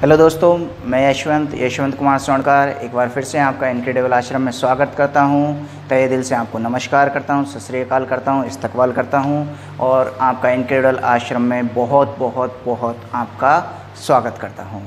Hello दोस्तों, मैं यशवंत कुमार सोनकर एक बार फिर से आपका इनक्रेडिबल आश्रम में स्वागत करता हूं। तहे दिल से आपको नमस्कार करता हूं, सत श्री अकाल करता हूं, इस्तकबाल करता हूं और आपका इनक्रेडिबल आश्रम में बहुत बहुत बहुत आपका स्वागत करता हूं।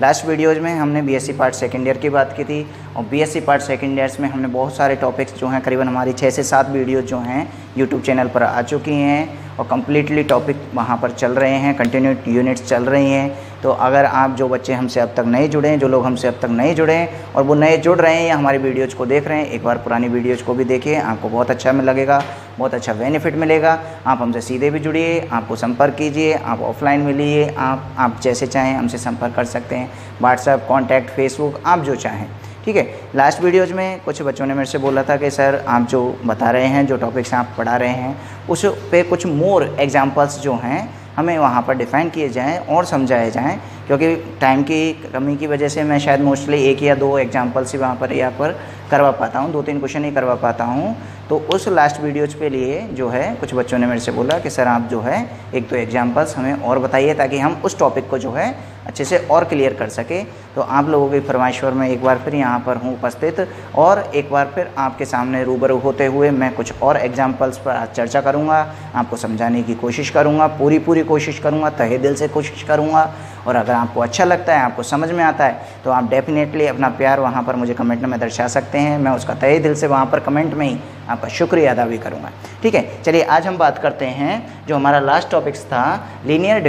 लास्ट वीडियोज़ में हमने बीएससी पार्ट सेकेंड ईयर की बात की थी और बीएससी पार्ट सेकेंड ईयर्स में हमने बहुत सारे टॉपिक्स जो हैं, करीबन हमारी 6 से 7 वीडियोज़ जो हैं यूट्यूब चैनल पर आ चुकी हैं और कम्प्लीटली टॉपिक वहाँ पर चल रहे हैं, कंटिन्यू यूनिट्स चल रही हैं। तो अगर आप जो बच्चे हमसे अब तक नहीं जुड़े हैं, जो लोग हमसे अब तक नहीं जुड़े हैं और वो नए जुड़ रहे हैं या हमारी वीडियोज़ को देख रहे हैं, एक बार पुरानी वीडियोज़ को भी देखिए, आपको बहुत अच्छा लगेगा, बहुत अच्छा बेनिफिट मिलेगा। आप हमसे सीधे भी जुड़िए, आपको संपर्क कीजिए, आप ऑफलाइन मिलिए, आप जैसे चाहें हमसे संपर्क कर सकते हैं, व्हाट्सएप, कॉन्टैक्ट, फेसबुक, आप जो चाहें। ठीक है। लास्ट वीडियोज़ में कुछ बच्चों ने मेरे से बोला था कि सर आप जो बता रहे हैं, जो टॉपिक्स आप पढ़ा रहे हैं, उस पे कुछ मोर एग्जांपल्स जो हैं हमें वहाँ पर डिफ़ाइन किए जाएं और समझाए जाएं, क्योंकि टाइम की कमी की वजह से मैं शायद मोस्टली 1 या 2 एग्जांपल्स ही वहाँ पर करवा पाता हूँ, 2-3 क्वेश्चन ही करवा पाता हूँ। तो उस लास्ट वीडियोज़ पे लिए जो है कुछ बच्चों ने मेरे से बोला कि सर आप जो है 1-2 एग्जांपल्स हमें और बताइए ताकि हम उस टॉपिक को जो है अच्छे से और क्लियर कर सके। तो आप लोगों की फरमाइश पर मैं एक बार फिर यहाँ पर हूँ उपस्थित और एक बार फिर आपके सामने रूबरू होते हुए मैं कुछ और एग्जांपल्स पर आज चर्चा करूँगा, आपको समझाने की कोशिश करूँगा, पूरी कोशिश करूँगा, तहे दिल से कोशिश करूँगा। और अगर आपको अच्छा लगता है, आपको समझ में आता है, तो आप डेफिनेटली अपना प्यार वहाँ पर मुझे कमेंट में दर्शा सकते हैं। मैं उसका तहे दिल से वहाँ पर कमेंट में ही आपका शुक्रिया अदा भी करूँगा। ठीक है, चलिए आज हम बात करते हैं जो हमारा लास्ट टॉपिक्स था, लीनियर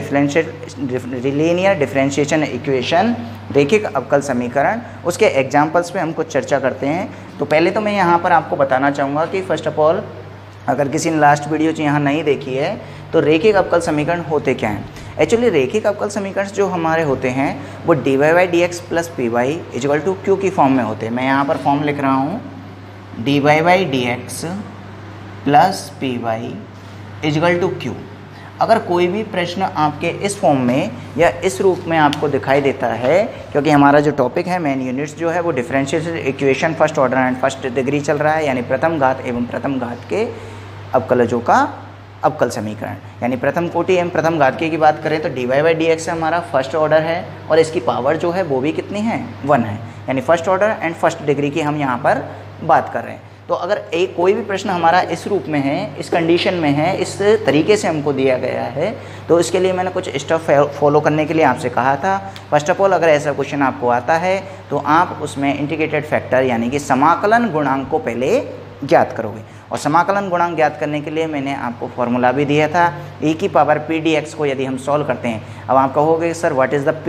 डिफरेंशिएशन इक्वेशन, रैखिक अवकल समीकरण, उसके एग्जाम्पल्स पे हम कुछ चर्चा करते हैं। तो पहले तो मैं यहाँ पर आपको बताना चाहूँगा कि फ़र्स्ट ऑफ ऑल, अगर किसी ने लास्ट वीडियो यहाँ नहीं देखी है तो रैखिक अवकल समीकरण होते क्या हैं। एक्चुअली रैखिक अवकल समीकरण जो हमारे होते हैं वो dy/dx plus py equal to q की फॉर्म में होते हैं। मैं यहाँ पर फॉर्म लिख रहा हूँ, dy/dx plus py equal to q। अगर कोई भी प्रश्न आपके इस फॉर्म में या इस रूप में आपको दिखाई देता है, क्योंकि हमारा जो टॉपिक है, मेन यूनिट्स जो है वो differential equation first order and first degree चल रहा है, यानी प्रथम घात एवं प्रथम घात के अवकलजों का अवकल समीकरण, यानी प्रथम कोटि एवं प्रथम घात की बात करें तो dy/dx हमारा फर्स्ट ऑर्डर है और इसकी पावर जो है वो भी कितनी है, 1 है, यानी first order and first degree की हम यहाँ पर बात कर रहे हैं। तो अगर कोई भी प्रश्न हमारा इस रूप में है, इस कंडीशन में है, इस तरीके से हमको दिया गया है, तो इसके लिए मैंने कुछ स्टेप फॉलो करने के लिए आपसे कहा था। फर्स्ट ऑफ ऑल, अगर ऐसा क्वेश्चन आपको आता है तो आप उसमें इंटीग्रेटेड फैक्टर यानी कि समाकलन गुणांक को पहले ज्ञात करोगे। और समाकलन गुणांक ज्ञात करने के लिए मैंने आपको फॉर्मूला भी दिया था, e⁻p⁴ को यदि हम सॉल्व करते हैं। अब आप कहोगे sir what is the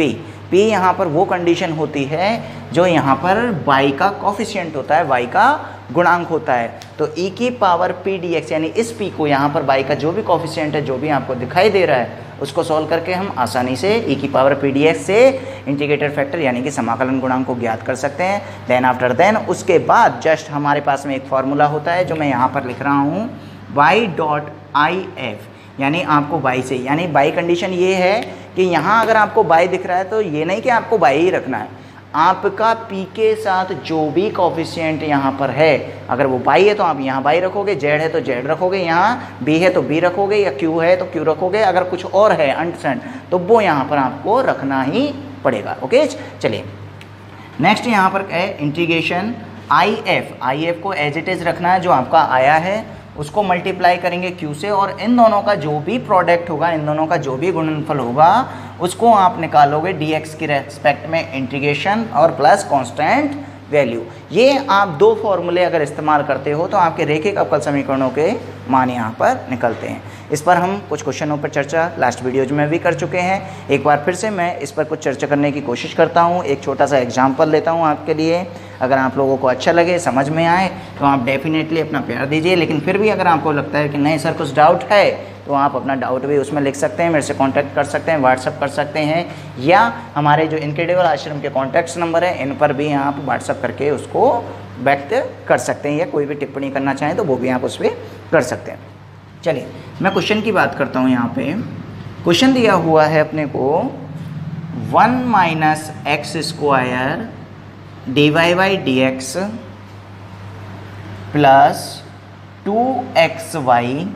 p यहाँ पर वो कंडीशन होती है जो यहाँ पर y का कोफिशिएंट होता है, y का गुणांक होता है। तो e⁻p⁴ यानी इस p को यहाँ पर y का जो भी कोफिशिएंट है, जो भी आपको दिखाई दे रहा है, उसको सॉल्व करके हम आसानी से e⁻p⁴ से इंटीग्रेटेड फैक्टर यानी कि समाकलन गुणांक को ज्ञात कर सकते हैं। देन आफ्टर देन उसके बाद जस्ट हमारे पास में एक फार्मूला होता है जो मैं यहाँ पर लिख रहा हूँ, y.if, यानी आपको y से, यानी y कंडीशन ये है कि यहाँ अगर आपको y दिख रहा है तो ये नहीं कि आपको y ही रखना है, आपका p के साथ जो भी कोफिशिएंट यहाँ पर है, अगर वो y है तो आप यहाँ y रखोगे, z है तो z रखोगे, यहाँ b है तो b रखोगे, या q है तो q रखोगे, अगर कुछ और है अनसेंट तो वो यहाँ पर आपको रखना ही पड़ेगा। ओके, चलिए नेक्स्ट यहाँ पर है इंटीग्रेशन if को एज इट इज़ रखना है, जो आपका आया है उसको मल्टीप्लाई करेंगे q से, और इन दोनों का जो भी प्रोडक्ट होगा, इन दोनों का जो भी गुणनफल होगा, उसको आप निकालोगे dx की रेस्पेक्ट में इंटीग्रेशन और प्लस कांस्टेंट वैल्यू। ये आप 2 फॉर्मूले अगर इस्तेमाल करते हो तो आपके रैखिक अवकल समीकरणों के मान यहाँ पर निकलते हैं। इस पर हम कुछ क्वेश्चनों पर चर्चा लास्ट वीडियोज में भी कर चुके हैं। एक बार फिर से मैं इस पर कुछ चर्चा करने की कोशिश करता हूँ, एक छोटा सा एग्जाम्पल लेता हूँ आपके लिए। अगर आप लोगों को अच्छा लगे, समझ में आए, तो आप डेफिनेटली अपना प्यार दीजिए। लेकिन फिर भी अगर आपको लगता है कि नहीं सर कुछ डाउट है, तो आप अपना डाउट भी उसमें लिख सकते हैं, मेरे से कांटेक्ट कर सकते हैं, व्हाट्सअप कर सकते हैं, या हमारे जो इनक्रेडिबल आश्रम के कॉन्टैक्ट्स नंबर है इन पर भी आप व्हाट्सअप करके उसको व्यक्त कर सकते हैं, या कोई भी टिप्पणी करना चाहें तो वो भी आप उस पर कर सकते हैं। चलिए मैं क्वेश्चन की बात करता हूँ। यहाँ पे क्वेश्चन दिया हुआ है अपने को 1 - x² dy/dx plus 2xy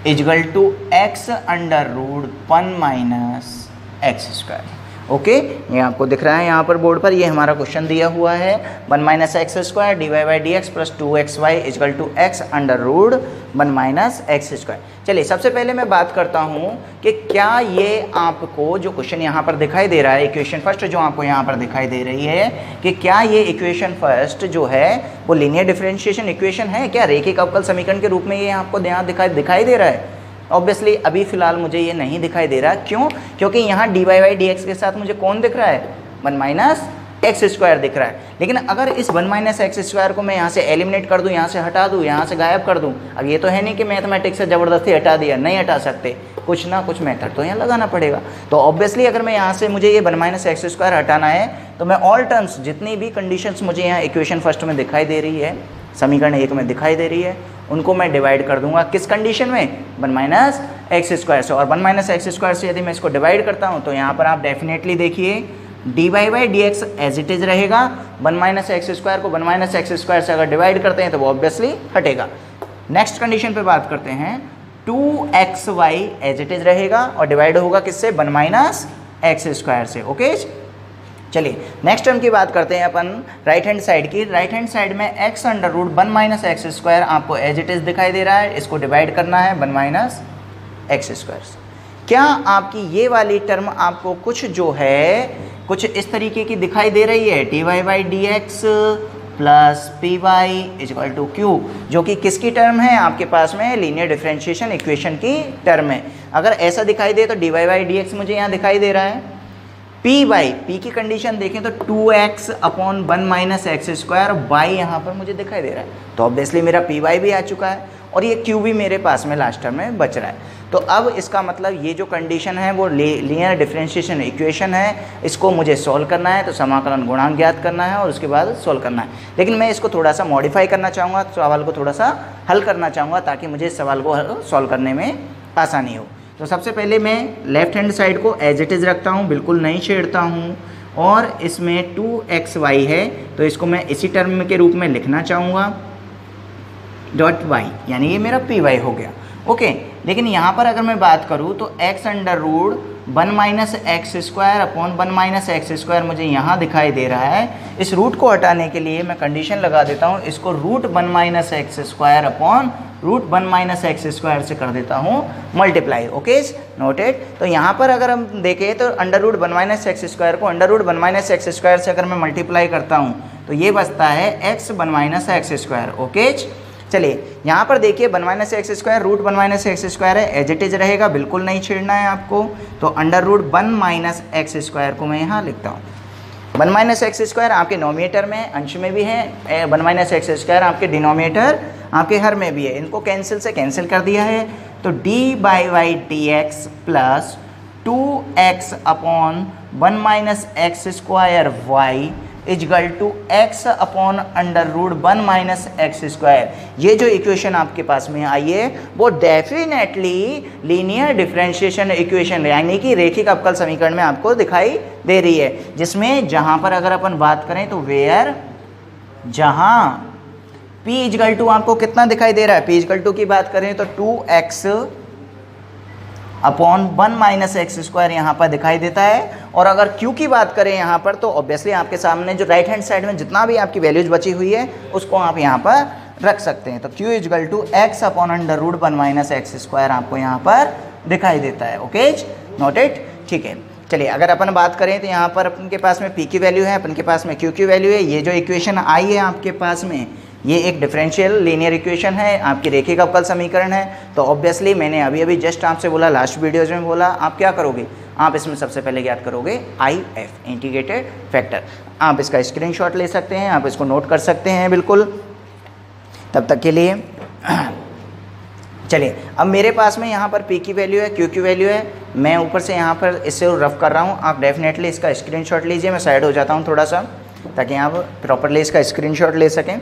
equal to x under root 1 - x square. Okay, ये आपको दिख रहा है यहाँ पर बोर्ड पर, ये हमारा क्वेश्चन दिया हुआ है 1 minus x square d y by d x plus 2xy equal to x under root 1 minus x square. चलिए सबसे पहले मैं बात करता हूँ कि क्या ये आपको जो क्वेश्चन यहाँ पर दिखाई दे रहा है, इक्वेशन फर्स्ट जो आपको यहाँ पर दिखाई दे रही है, कि क्या ये इक्वेशन फर्स्ट जो है वो लीनियर डिफरेंशिएशन इक्वेशन है, क्या रेखिक अवकल समीकरण के रूप में ये आपको यहाँ दिखाई दे रहा है? ऑब्वियसली अभी फ़िलहाल मुझे ये नहीं दिखाई दे रहा। क्यों? क्योंकि यहाँ d y by d x के साथ मुझे कौन दिख रहा है? 1 माइनस एक्स स्क्वायर दिख रहा है। लेकिन अगर इस 1 माइनस एक्स स्क्वायर को मैं यहाँ से एलिमिनेट कर दूँ, यहाँ से हटा दूँ, यहाँ से गायब कर दूँ, अब ये तो है नहीं कि मैथमेटिक्स से ज़बरदस्ती हटा दिया, नहीं हटा सकते, कुछ ना कुछ मेथड तो यहाँ लगाना पड़ेगा। तो ऑब्वियसली अगर मैं यहाँ से मुझे ये 1 माइनस एक्स स्क्वायर हटाना है तो मैं ऑल टर्म्स जितनी भी कंडीशंस मुझे यहाँ इक्वेशन फर्स्ट में दिखाई दे रही है, समीकरण 1 में दिखाई दे रही है, उनको मैं डिवाइड कर दूंगा किस कंडीशन में? 1 माइनस एक्स स्क्वायर से। और 1 माइनस एक्स स्क्वायर से यदि मैं इसको डिवाइड करता हूं तो यहाँ पर आप डेफिनेटली देखिए d y by d x as it is रहेगा। 1 माइनस एक्स स्क्वायर को 1 माइनस एक्स स्क्वायर से अगर डिवाइड करते हैं तो वो ऑब्वियसली हटेगा। नेक्स्ट कंडीशन पे बात करते हैं, 2xy एज इट इज रहेगा और डिवाइड होगा किससे? 1 माइनस एक्स स्क्वायर से। ओके, चलिए नेक्स्ट टर्म की बात करते हैं अपन राइट हैंड साइड की। राइट हैंड साइड में x under root 1 minus x square आपको एज इट इज दिखाई दे रहा है, इसको डिवाइड करना है 1 माइनस एक्स स्क्वायर से। क्या आपकी ये वाली टर्म आपको कुछ जो है कुछ इस तरीके की दिखाई दे रही है? D y by d x plus p y equal to q, जो कि किसकी टर्म है? आपके पास में लीनियर डिफरेंशिएशन इक्वेशन की टर्म है। अगर ऐसा दिखाई दे तो d y by d x मुझे यहाँ दिखाई दे रहा है। पी वाई, पी की कंडीशन देखें तो 2x upon 1 minus x square by यहाँ पर मुझे दिखाई दे रहा है, तो ऑब्वियसली मेरा पी वाई भी आ चुका है और ये क्यू भी मेरे पास में लास्ट टर्म में बच रहा है। तो अब इसका मतलब ये जो कंडीशन है वो लीनियर डिफरेंशिएशन इक्वेशन है, इसको मुझे सॉल्व करना है, तो समाकलन गुणांक ज्ञात करना है और उसके बाद सॉल्व करना है। लेकिन मैं इसको थोड़ा सा मॉडिफाई करना चाहूँगा, सवाल को थोड़ा सा हल करना चाहूँगा ताकि मुझे इस सवाल को सॉल्व करने में आसानी हो। तो सबसे पहले मैं लेफ्ट हैंड साइड को एज इट इज़ रखता हूँ, बिल्कुल नहीं छेड़ता हूँ, और इसमें 2xy है तो इसको मैं इसी टर्म के रूप में लिखना चाहूँगा डॉट y, यानी ये मेरा पी वाई हो गया। ओके, लेकिन यहाँ पर अगर मैं बात करूँ तो x under root 1 minus x square upon 1 minus x square मुझे यहाँ दिखाई दे रहा है। इस रूट को हटाने के लिए मैं कंडीशन लगा देता हूँ, इसको root 1 minus x square upon root 1 minus x square से कर देता हूँ मल्टीप्लाई। Okay, noted. तो यहाँ पर अगर हम देखें तो under root 1 minus x square को under root 1 minus x square से अगर मैं मल्टीप्लाई करता हूँ तो ये बचता है x 1 minus x square. Okay, चलिए यहाँ पर देखिए 1 minus x square root 1 minus x square है, एज इट इज रहेगा, बिल्कुल नहीं छेड़ना है आपको। तो under root 1 minus x square को मैं यहाँ लिखता हूँ। 1 माइनस एक्स स्क्वायर आपके नोमिनेटर में अंश में भी है, 1 माइनस एक्स स्क्वायर आपके डिनोमिनेटर आपके हर में भी है, इनको कैंसिल से कैंसिल कर दिया है। तो d by y d x plus 2x upon 1 minus x square y equal to x upon under root 1 minus x square. ये जो इक्वेशन आपके पास में आई है वो डेफिनेटली लीनियर डिफरेंशिएशन इक्वेशन यानी कि रेखिक अवकल समीकरण में आपको दिखाई दे रही है, जिसमें जहाँ पर अगर अपन बात करें तो वेयर जहाँ p इजगल टू आपको कितना दिखाई दे रहा है? p इजगल टू की बात करें तो 2x upon 1 minus x square यहाँ पर दिखाई देता है। और अगर q की बात करें यहाँ पर तो ऑब्वियसली आपके सामने जो राइट हैंड साइड में जितना भी आपकी वैल्यूज बची हुई है उसको आप यहाँ पर रख सकते हैं। तो q equal to x upon under root 1 minus x square आपको यहाँ पर दिखाई देता है। ओके, नोटेड, ठीक है। चलिए अगर अपन बात करें तो यहाँ पर अपन के पास में p की वैल्यू है, अपन के पास में q की वैल्यू है। ये जो इक्वेशन आई है आपके पास में ये एक डिफरेंशियल लीनियर इक्वेशन है, आपकी रेखिक अवकल समीकरण है। तो ऑब्वियसली मैंने अभी अभी जस्ट आपसे बोला, लास्ट वीडियोज में बोला, आप क्या करोगे? आप इसमें सबसे पहले ज्ञात करोगे IF इंटीग्रेटेड फैक्टर। आप इसका स्क्रीनशॉट ले सकते हैं, आप इसको नोट कर सकते हैं बिल्कुल। तब तक के लिए चलिए अब मेरे पास में यहाँ पर p की वैल्यू है, q की वैल्यू है, मैं ऊपर से यहाँ पर इससे रफ कर रहा हूँ। आप डेफिनेटली इसका स्क्रीनशॉट लीजिए, मैं साइड हो जाता हूँ थोड़ा सा ताकि आप प्रॉपरली इसका स्क्रीनशॉट ले सकें।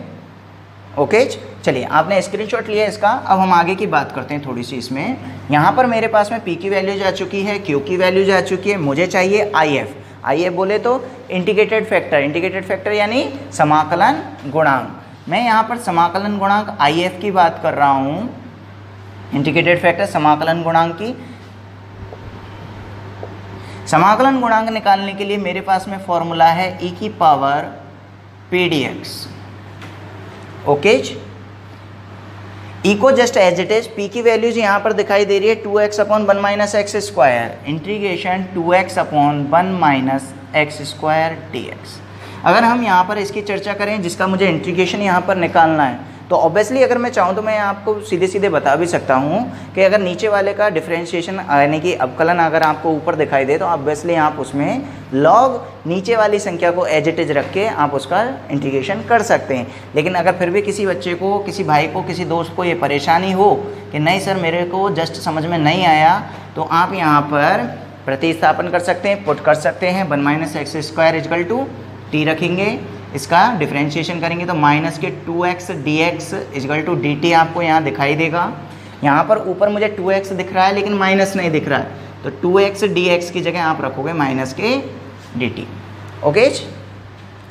ओके, चलिए आपने स्क्रीनशॉट लिया इसका। अब हम आगे की बात करते हैं थोड़ी सी इसमें। यहाँ पर मेरे पास में p की वैल्यू जा चुकी है, q की वैल्यू जा चुकी है, मुझे चाहिए IF बोले तो इंटीग्रेटेड फैक्टर यानी समाकलन गुणांक। मैं यहाँ पर समाकलन गुणांक IF की बात कर रहा हूँ, इंटीग्रेटेड फैक्टर समाकलन गुणांक की। समाकलन गुणांक निकालने के लिए मेरे पास में फॉर्मूला है e की power P D X. Okay, E को just as it is, P की वैल्यूज यहाँ पर दिखाई दे रही है 2x upon 1 minus x square integration 2x upon 1 minus x square D X. अगर हम यहाँ पर इसकी चर्चा करें जिसका मुझे इंटीग्रेशन यहाँ पर निकालना है, तो ऑब्वियसली अगर मैं चाहूँ तो मैं आपको सीधे सीधे बता भी सकता हूँ कि अगर नीचे वाले का डिफरेंशिएशन यानी कि अवकलन अगर आपको ऊपर दिखाई दे तो ऑब्वियसली आप उसमें लॉग नीचे वाली संख्या को एज इट इज रख के आप उसका इंटीग्रेशन कर सकते हैं। लेकिन अगर फिर भी किसी बच्चे को, किसी भाई को, किसी दोस्त को ये परेशानी हो कि नहीं सर मेरे को जस्ट समझ में नहीं आया, तो आप यहाँ पर प्रतिस्थापन कर सकते हैं, पुट कर सकते हैं 1 minus x square equal to t रखेंगे, इसका डिफरेंशिएशन करेंगे तो माइनस के 2x dx is equal to dt आपको यहाँ दिखाई देगा। यहाँ पर ऊपर मुझे 2x दिख रहा है लेकिन माइनस नहीं दिख रहा है, तो 2x dx की जगह आप रखोगे माइनस के dt। ओके,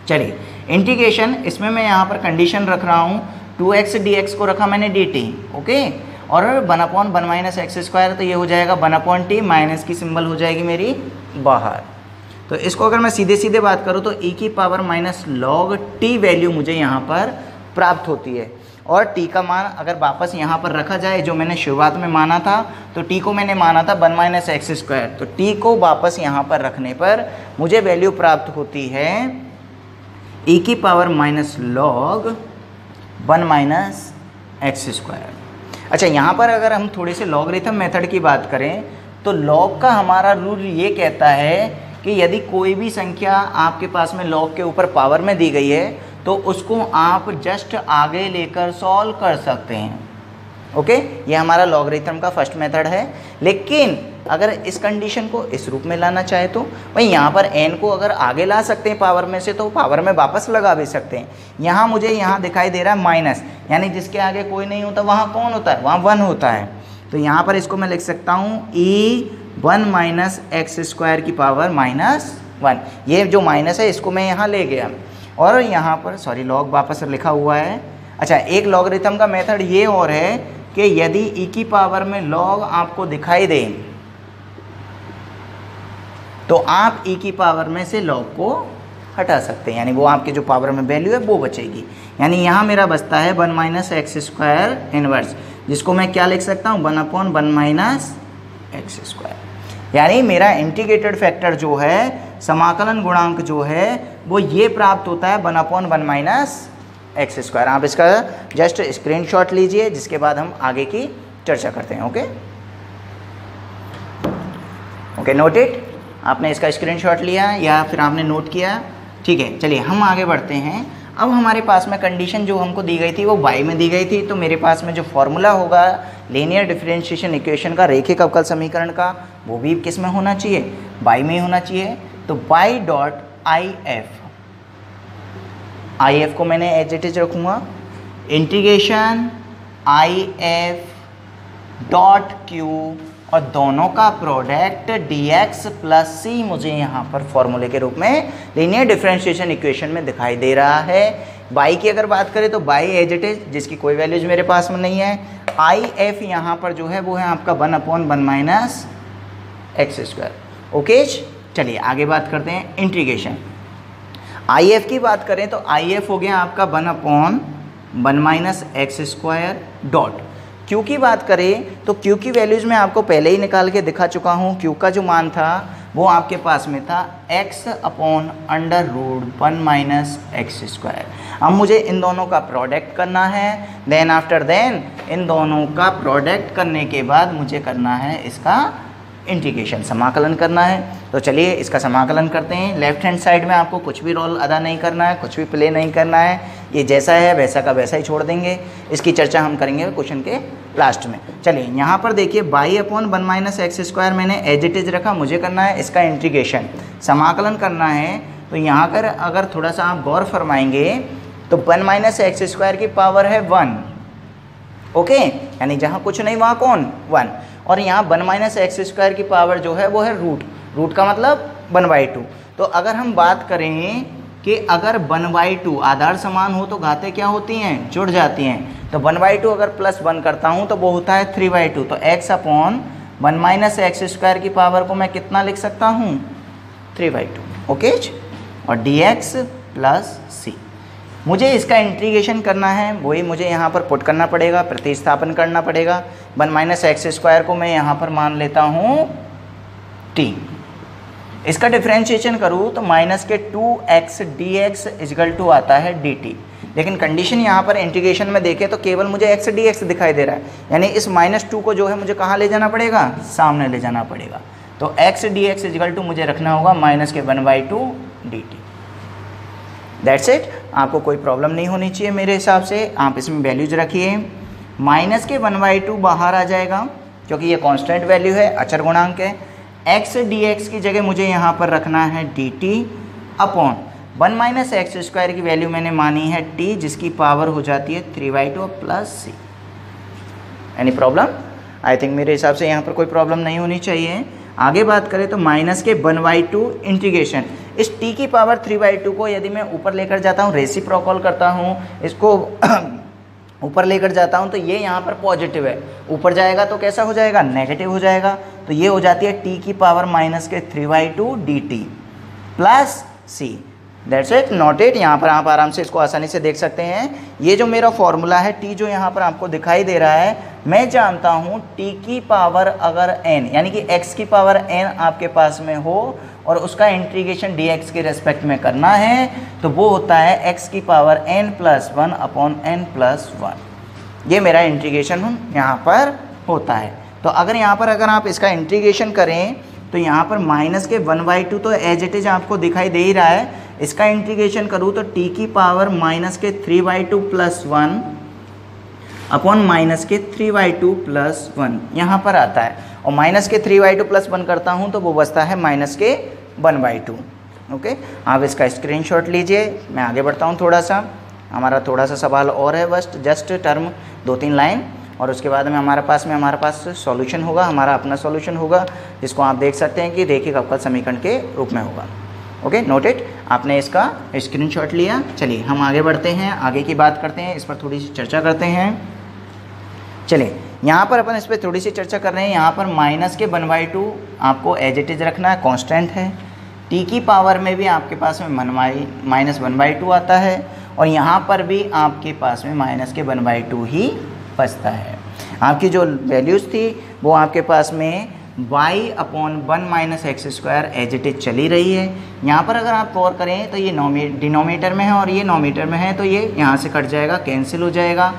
चलिए इंटीग्रेशन, इसमें मैं यहाँ पर कंडीशन रख रहा हूँ 2x dx को रखा मैंने dt। ओके, और 1/1 माइनस एक्स स्क्वायर तो ये हो जाएगा 1/t, माइनस की सिंबल हो जाएगी मेरी बाहर। तो इसको अगर मैं सीधे सीधे बात करूँ तो e की power minus log t value मुझे यहाँ पर प्राप्त होती है। और t का मान अगर वापस यहाँ पर रखा जाए, जो मैंने शुरुआत में माना था, तो t को मैंने माना था 1 माइनस एक्स स्क्वायर, तो t को वापस यहाँ पर रखने पर मुझे वैल्यू प्राप्त होती है e की power minus log 1 minus x square. अच्छा, यहाँ पर अगर हम थोड़े से लॉगरिथम मेथड की बात करें तो लॉग का हमारा रूल ये कहता है कि यदि कोई भी संख्या आपके पास में लॉग के ऊपर पावर में दी गई है तो उसको आप जस्ट आगे लेकर सॉल्व कर सकते हैं। ओके, ये हमारा लॉगरिथम का फर्स्ट मेथड है। लेकिन अगर इस कंडीशन को इस रूप में लाना चाहे तो भाई यहाँ पर n को अगर आगे ला सकते हैं पावर में से, तो पावर में वापस लगा भी सकते हैं। यहाँ मुझे यहाँ दिखाई दे रहा है माइनस, यानी जिसके आगे कोई नहीं होता वहाँ कौन होता है, वहाँ 1 होता है। तो यहाँ पर इसको मैं लिख सकता हूँ e 1 माइनस एक्स स्क्वायर की पावर -1। ये जो माइनस है इसको मैं यहाँ ले गया, और यहाँ पर सॉरी लॉग वापस लिखा हुआ है। अच्छा, एक लॉगरिथम का मेथड ये और है कि यदि e की पावर में लॉग आपको दिखाई दे तो आप e की पावर में से लॉग को हटा सकते हैं, यानी वो आपके जो पावर में वैल्यू है वो बचेगी। यानी यहाँ मेरा बचता है 1 माइनस एक्स स्क्वायर इनवर्स, जिसको मैं क्या लिख सकता हूँ 1/1 माइनस एक्स स्क्वायर। यानी मेरा इंटीग्रेटेड फैक्टर जो है, समाकलन गुणांक जो है, वो ये प्राप्त होता है 1/1 माइनस एक्स स्क्वायर। आप इसका जस्ट स्क्रीनशॉट लीजिए, जिसके बाद हम आगे की चर्चा करते हैं। ओके, नोटेड, आपने इसका स्क्रीनशॉट लिया या फिर आपने नोट किया, ठीक है। चलिए हम आगे बढ़ते हैं। अब हमारे पास में कंडीशन जो हमको दी गई थी वो y में दी गई थी, तो मेरे पास में जो फॉर्मूला होगा लीनियर डिफरेंशिएशन इक्वेशन का, रेखिक अवकल समीकरण का, वो भी किस में होना चाहिए, y में होना चाहिए। तो y डॉट आई एफ को मैंने एज इट इज रखूँगा, इंटीग्रेशन IF डॉट Q, और दोनों का प्रोडक्ट dx प्लस c मुझे यहाँ पर फॉर्मूले के रूप में लीनियर डिफरेंशिएशन इक्वेशन में दिखाई दे रहा है। y की अगर बात करें तो y एज इट इज, जिसकी कोई वैल्यूज मेरे पास में नहीं है। IF यहाँ पर जो है वो है आपका 1/1 माइनस एक्स स्क्वायर। ओके, चलिए आगे बात करते हैं इंटीग्रेशन। IF की बात करें तो IF हो गया आपका 1/1 minus x square dot. Q की बात करें तो Q की वैल्यूज़ मैं आपको पहले ही निकाल के दिखा चुका हूँ। Q का जो मान था वो आपके पास में था x/√1 माइनस एक्स स्क्वायर। अब मुझे इन दोनों का प्रोडक्ट करना है, देन इन दोनों का प्रोडक्ट करने के बाद मुझे करना है इसका इंटीग्रेशन, समाकलन करना है। तो चलिए इसका समाकलन करते हैं। लेफ्ट हैंड साइड में आपको कुछ भी रोल अदा नहीं करना है, कुछ भी प्ले नहीं करना है, ये जैसा है वैसा का वैसा ही छोड़ देंगे। इसकी चर्चा हम करेंगे क्वेश्चन के लास्ट में। चलिए यहाँ पर देखिए y/1 माइनस एक्स स्क्वायर मैंने एज इट इज रखा, मुझे करना है इसका इंटीग्रेशन, समाकलन करना है। तो यहाँ पर अगर थोड़ा सा आप गौर फरमाएंगे तो 1 माइनस एक्स स्क्वायर की पावर है 1। ओके, यानी जहाँ कुछ नहीं वहाँ कौन 1, और यहाँ 1 माइनस एक्स स्क्वायर की पावर जो है वो है रूट का मतलब 1/2। तो अगर हम बात करें कि अगर 1/2 आधार समान हो तो घातें क्या होती हैं, जुड़ जाती हैं। तो 1/2 अगर +1 करता हूँ तो वो होता है 3/2। तो x/√1 1 माइनस एक्स स्क्वायर की पावर को मैं कितना लिख सकता हूँ 3/2। ओके, और dx प्लस सी। मुझे इसका इंटीग्रेशन करना है, वही मुझे यहाँ पर पुट करना पड़ेगा, प्रतिस्थापन करना पड़ेगा। 1 माइनस एक्स स्क्वायर को मैं यहाँ पर मान लेता हूँ t। इसका डिफ्रेंशिएशन करूँ तो माइनस के 2x dx इजगल टू आता है dt। लेकिन कंडीशन यहाँ पर इंटीग्रेशन में देखें तो केवल मुझे x dx दिखाई दे रहा है, यानी इस -2 को जो है मुझे कहाँ ले जाना पड़ेगा, सामने ले जाना पड़ेगा। तो x dx इजगल टू मुझे रखना होगा माइनस के 1/2 dt। That's it. आपको कोई प्रॉब्लम नहीं होनी चाहिए मेरे हिसाब से। आप इसमें वैल्यूज रखिए, माइनस के 1/2 बाहर आ जाएगा क्योंकि ये कांस्टेंट वैल्यू है, अचर गुणांक है। x dx की जगह मुझे यहाँ पर रखना है dt upon 1 minus x square की वैल्यू मैंने मानी है t, जिसकी पावर हो जाती है 3/2 plus c. Any problem? I think मेरे हिसाब से यहाँ पर कोई प्रॉब्लम नहीं होनी चाहिए। आगे बात करें तो माइनस के 1/2 इंटीग्रेशन, इस t की पावर 3/2 को यदि मैं ऊपर लेकर जाता हूँ, रेसिप्रोकल करता हूँ, इसको ऊपर लेकर जाता हूँ तो ये यहाँ पर पॉजिटिव है, ऊपर जाएगा तो कैसा हो जाएगा, नेगेटिव हो जाएगा। तो ये हो जाती है t की पावर माइनस के 3/2 dt plus c. That's it, note it. यहाँ पर आप आराम से इसको आसानी से देख सकते हैं। ये जो मेरा फॉर्मूला है t जो यहाँ पर आपको दिखाई दे रहा है, मैं जानता हूँ t की पावर अगर n यानी कि x की पावर n आपके पास में हो और उसका इंटीग्रेशन dx के रेस्पेक्ट में करना है तो वो होता है x की power n plus 1 upon n plus 1। ये मेरा इंटीग्रेशन यहाँ पर होता है। तो अगर यहाँ पर अगर आप इसका इंटीग्रेशन करें तो यहाँ पर माइनस के 1/2 तो एज इट इज आपको दिखाई दे ही रहा है। इसका इंटीग्रेशन करूँ तो t की पावर माइनस के 3/2 प्लस 1 अपॉन माइनस के 3/2 प्लस 1 यहाँ पर आता है, और माइनस के 3/2 प्लस 1 करता हूँ तो वो बचता है माइनस के 1/2। ओके, आप इसका स्क्रीनशॉट लीजिए। मैं आगे बढ़ता हूँ थोड़ा सा, हमारा थोड़ा सा सवाल और है, बस जस्ट टर्म 2-3 लाइन, और उसके बाद में हमारे पास सॉल्यूशन होगा, हमारा अपना सॉल्यूशन होगा, जिसको आप देख सकते हैं कि रेखिक अवकल समीकरण के रूप में होगा। Okay, note it. आपने इसका स्क्रीनशॉट लिया। चलिए हम आगे बढ़ते हैं, आगे की बात करते हैं, इस पर थोड़ी सी चर्चा करते हैं। चलिए यहाँ पर अपन इस पर थोड़ी सी चर्चा कर रहे हैं। यहाँ पर माइनस के 1/2 आपको एज इट इज रखना है, कांस्टेंट है। t की पावर में भी आपके पास में माइनस 1/2 आता है, और यहाँ पर भी आपके पास में माइनस के 1/2 ही बचता है। आपकी जो वैल्यूज़ थी वो आपके पास में y upon 1 minus x square as it is चली रही है। यहाँ पर अगर आप गौर करें तो ये डिनोमिनेटर में है और ये नोमीटर में है, तो ये यहाँ से कट जाएगा, कैंसिल हो जाएगा।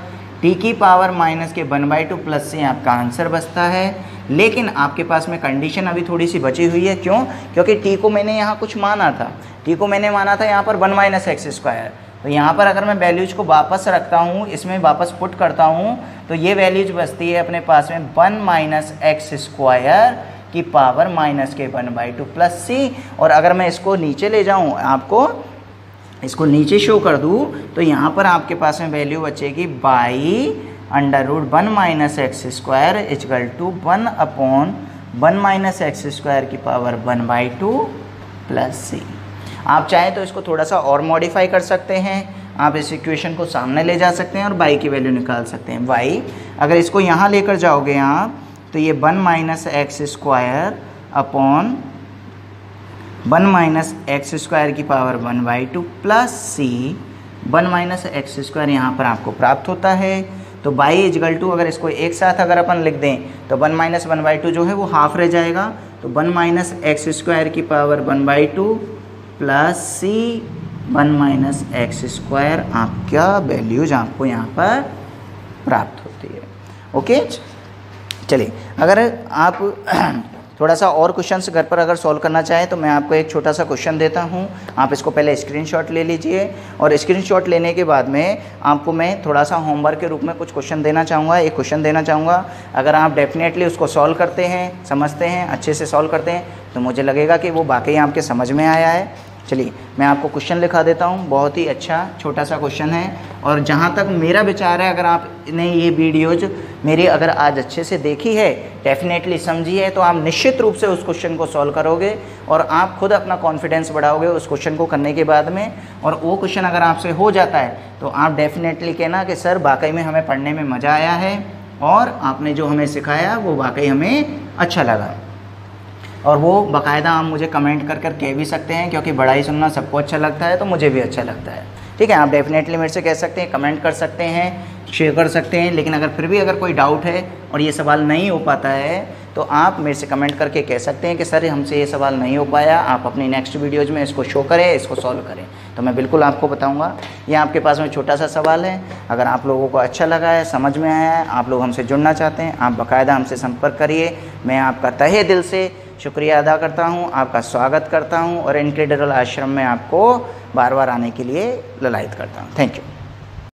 t की पावर माइनस के 1/2 प्लस से आपका आंसर बचता है। लेकिन आपके पास में कंडीशन अभी थोड़ी सी बची हुई है। क्यों? क्योंकि t को मैंने यहाँ कुछ माना था, t को मैंने माना था यहाँ पर 1 माइनस एक्स स्क्वायर। तो यहाँ पर अगर मैं वैल्यूज को वापस रखता हूँ, इसमें वापस पुट करता हूँ, तो ये वैल्यूज बचती है अपने पास में 1 माइनस एक्स स्क्वायर की पावर माइनस के 1/2 प्लस सी। और अगर मैं इसको नीचे ले जाऊँ, आपको इसको नीचे शो कर दूँ, तो यहाँ पर आपके पास में वैल्यू बचेगी by √1 minus x square equal to 1 upon 1 minus x square की पावर 1/2 प्लस सी। आप चाहें तो इसको थोड़ा सा और मॉडिफाई कर सकते हैं, आप इस इक्वेशन को सामने ले जा सकते हैं और y की वैल्यू निकाल सकते हैं। y अगर इसको यहाँ लेकर जाओगे आप, तो ये 1 minus x square upon 1 minus x square की पावर 1/2 प्लस सी 1 माइनस एक्स स्क्वायर यहाँ पर आपको प्राप्त होता है। तो y इजगल टू अगर इसको एक साथ अगर अपन लिख दें तो 1 माइनस 1/2 जो है वो हाफ रह जाएगा। तो 1 माइनस एक्स स्क्वायर की पावर 1/2 प्लस सी 1 माइनस एक्स स्क्वायर आपका वैल्यूज आपको यहाँ पर प्राप्त होती है। ओके, चलिए अगर आप थोड़ा सा और क्वेश्चंस घर पर अगर सॉल्व करना चाहें तो मैं आपको एक छोटा सा क्वेश्चन देता हूं। आप इसको पहले स्क्रीनशॉट ले लीजिए, और स्क्रीनशॉट लेने के बाद में आपको मैं थोड़ा सा होमवर्क के रूप में कुछ क्वेश्चन देना चाहूँगा, एक क्वेश्चन देना चाहूँगा। अगर आप डेफिनेटली उसको सॉल्व करते हैं, समझते हैं, अच्छे से सॉल्व करते हैं, तो मुझे लगेगा कि वो वाकई आपके समझ में आया है। चलिए मैं आपको क्वेश्चन लिखा देता हूँ। बहुत ही अच्छा छोटा सा क्वेश्चन है, और जहाँ तक मेरा विचार है, अगर आपने ये वीडियोज मेरी अगर आज अच्छे से देखी है, डेफिनेटली समझी है, तो आप निश्चित रूप से उस क्वेश्चन को सॉल्व करोगे और आप खुद अपना कॉन्फिडेंस बढ़ाओगे उस क्वेश्चन को करने के बाद में। और वो क्वेश्चन अगर आपसे हो जाता है तो आप डेफिनेटली कहना कि सर वाकई में हमें पढ़ने में मज़ा आया है, और आपने जो हमें सिखाया वो वाकई हमें अच्छा लगा। और वो बाकायदा आप मुझे कमेंट कर कह भी सकते हैं, क्योंकि पढ़ाई सुनना सबको अच्छा लगता है तो मुझे भी अच्छा लगता है। ठीक है, आप डेफिनेटली मेरे से कह सकते हैं, कमेंट कर सकते हैं, शेयर कर सकते हैं। लेकिन अगर फिर भी अगर कोई डाउट है और ये सवाल नहीं हो पाता है तो आप मेरे से कमेंट करके कह सकते हैं कि सर हमसे ये सवाल नहीं हो पाया, आप अपनी नेक्स्ट वीडियोज़ में इसको शो करें, इसको सॉल्व करें, तो मैं बिल्कुल आपको बताऊंगा। ये आपके पास में छोटा सा सवाल है, अगर आप लोगों को अच्छा लगा है, समझ में आया है, आप लोग हमसे जुड़ना चाहते हैं, आप बाकायदा हमसे संपर्क करिए। मैं आपका तहे दिल से शुक्रिया अदा करता हूँ, आपका स्वागत करता हूँ और इनक्रेडिबल आश्रम में आपको बार बार आने के लिए ललायत करता हूँ। Thank you.